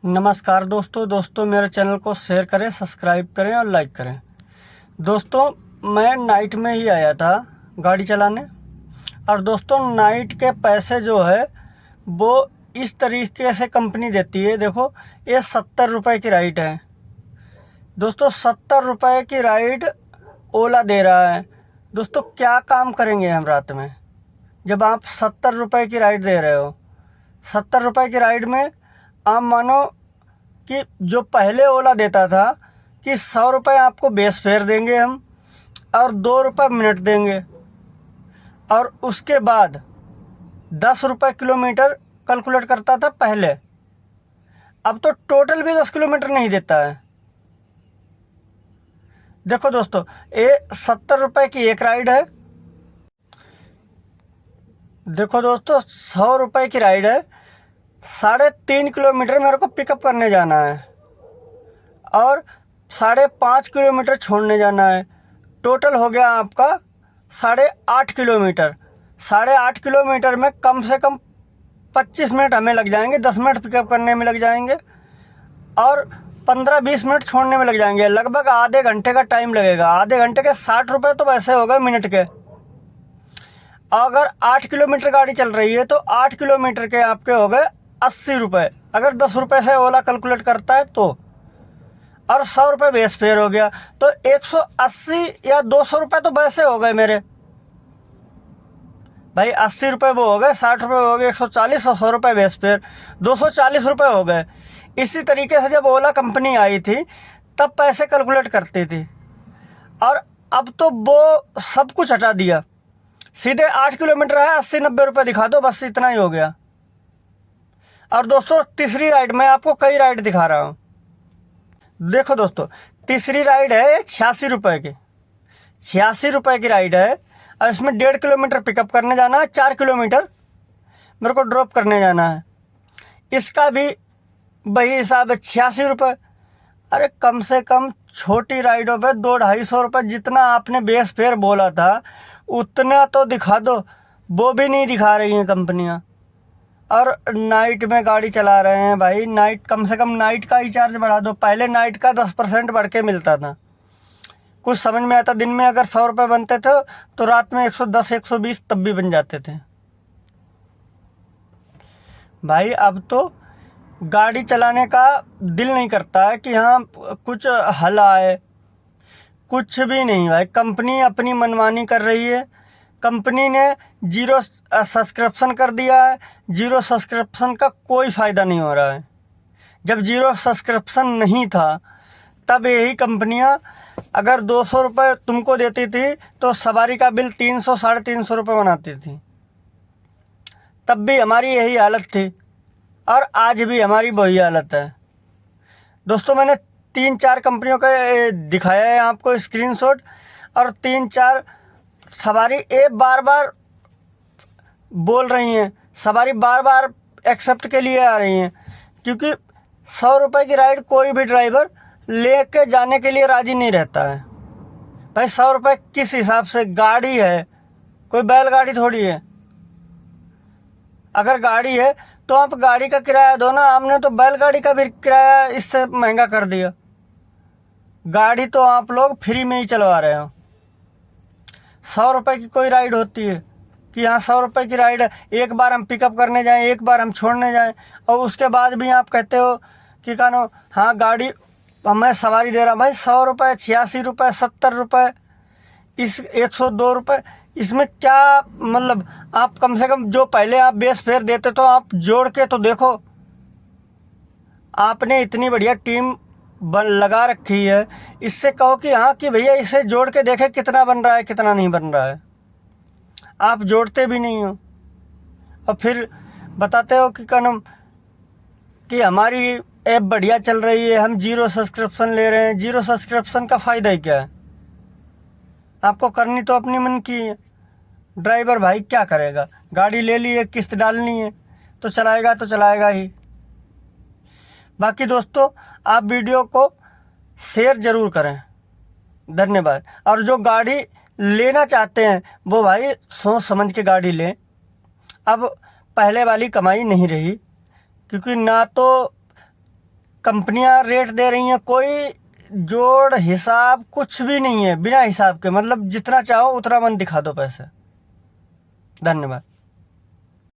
नमस्कार दोस्तों मेरे चैनल को शेयर करें, सब्सक्राइब करें और लाइक करें। दोस्तों मैं नाइट में ही आया था गाड़ी चलाने, और दोस्तों नाइट के पैसे जो है वो इस तरीके से कंपनी देती है। देखो ये 70 रुपये की राइड है दोस्तों, 70 रुपये की राइड ओला दे रहा है। दोस्तों क्या काम करेंगे हम रात में जब आप 70 रुपये की राइड दे रहे हो। 70 रुपये की राइड में आप मानो कि जो पहले ओला देता था कि 100 रुपये आपको बेस फेयर देंगे हम और 2 रुपये मिनट देंगे, और उसके बाद 10 रुपये किलोमीटर कैलकुलेट करता था पहले। अब तो टोटल भी 10 किलोमीटर नहीं देता है। देखो दोस्तों ये 70 रुपये की एक राइड है। देखो दोस्तों 100 रुपये की राइड है, 3.5 किलोमीटर मेरे को पिकअप करने जाना है और 5.5 किलोमीटर छोड़ने जाना है। टोटल हो गया आपका 8.5 किलोमीटर। 8.5 किलोमीटर में कम से कम 25 मिनट हमें लग जाएंगे, 10 मिनट पिकअप करने में लग जाएंगे और 15-20 मिनट छोड़ने में लग जाएंगे। लगभग आधे घंटे का टाइम लगेगा। आधे घंटे के 60 रुपये तो वैसे हो गए मिनट के। अगर 8 किलोमीटर गाड़ी चल रही है तो 8 किलोमीटर के आपके हो गए 80 रुपये, अगर 10 रुपये से ओला कैलकुलेट करता है तो, और 100 रुपये बेस फेयर हो गया तो 180 या 200 रुपये तो वैसे हो गए मेरे भाई। 80 रुपये वो हो गए, 60 रुपये हो गए, 140 और 100 रुपये बेस फेयर, 240 रुपये हो गए। इसी तरीके से जब ओला कंपनी आई थी तब पैसे कैलकुलेट करती थी, और अब तो वो सब कुछ हटा दिया। सीधे 8 किलोमीटर है, 80-90 रुपये दिखा दो, बस इतना ही हो गया। और दोस्तों तीसरी राइड मैं आपको कई राइड दिखा रहा हूँ। देखो दोस्तों तीसरी राइड है 86 रुपये की। 86 रुपये की राइड है और इसमें 1.5 किलोमीटर पिकअप करने जाना है, 4 किलोमीटर मेरे को ड्रॉप करने जाना है। इसका भी वही हिसाब है, 86 रुपये। अरे कम से कम छोटी राइडों पे 200-250 रुपये जितना आपने बेस फेयर बोला था उतना तो दिखा दो, वो भी नहीं दिखा रही हैं कंपनियां। और नाइट में गाड़ी चला रहे हैं भाई। नाइट कम से कम नाइट का ही चार्ज बढ़ा दो। पहले नाइट का 10% बढ़ के मिलता था, कुछ समझ में आता। दिन में अगर 100 रुपये बनते थे तो रात में 110-120 तब भी बन जाते थे भाई। अब तो गाड़ी चलाने का दिल नहीं करता है कि हाँ कुछ हल आए, कुछ भी नहीं भाई। कंपनी अपनी मनमानी कर रही है। कंपनी ने 0 सब्सक्रिप्शन कर दिया है। 0 सब्सक्रिप्शन का कोई फ़ायदा नहीं हो रहा है। जब 0 सब्सक्रिप्शन नहीं था तब यही कंपनियां अगर 200 रुपये तुमको देती थी तो सवारी का बिल 300-350 रुपये बनाती थी। तब भी हमारी यही हालत थी और आज भी हमारी वही हालत है। दोस्तों मैंने 3-4 कंपनियों का दिखाया है आपको स्क्रीनशॉट, और 3-4 सवारी बार बार बोल रही हैं, सवारी बार बार एक्सेप्ट के लिए आ रही हैं, क्योंकि 100 रुपये की राइड कोई भी ड्राइवर लेके जाने के लिए राज़ी नहीं रहता है भाई। 100 रुपये किस हिसाब से? गाड़ी है, कोई बैलगाड़ी थोड़ी है। अगर गाड़ी है तो आप गाड़ी का किराया दो ना। आपने तो बैलगाड़ी का भी किराया इससे महंगा कर दिया। गाड़ी तो आप लोग फ्री में ही चलवा रहे हो। 100 रुपये की कोई राइड होती है कि हाँ 100 रुपये की राइड है, एक बार हम पिकअप करने जाएं, एक बार हम छोड़ने जाएं, और उसके बाद भी आप कहते हो कि कानो हाँ गाड़ी मैं सवारी दे रहा हूँ। भाई 100 रुपये, 86 रुपये, 70 रुपये, इस 102 रुपये, इसमें क्या मतलब? आप कम से कम जो पहले आप बेस फेयर देते तो आप जोड़ के तो देखो। आपने इतनी बढ़िया टीम लगा रखी है, इससे कहो कि हाँ कि भैया इसे जोड़ के देखें कितना बन रहा है कितना नहीं बन रहा है। आप जोड़ते भी नहीं हो और फिर बताते हो कि कनम कि हमारी ऐप बढ़िया चल रही है, हम 0 सब्सक्रिप्शन ले रहे हैं। 0 सब्सक्रिप्शन का फ़ायदा ही क्या है? आपको करनी तो अपनी मन की है। ड्राइवर भाई क्या करेगा? गाड़ी ले ली है, किस्त डालनी है तो चलाएगा ही। बाकी दोस्तों आप वीडियो को शेयर ज़रूर करें, धन्यवाद। और जो गाड़ी लेना चाहते हैं वो भाई सोच समझ के गाड़ी लें। अब पहले वाली कमाई नहीं रही, क्योंकि ना तो कंपनियां रेट दे रही हैं, कोई जोड़ हिसाब कुछ भी नहीं है, बिना हिसाब के, मतलब जितना चाहो उतना मन दिखा दो पैसे। धन्यवाद।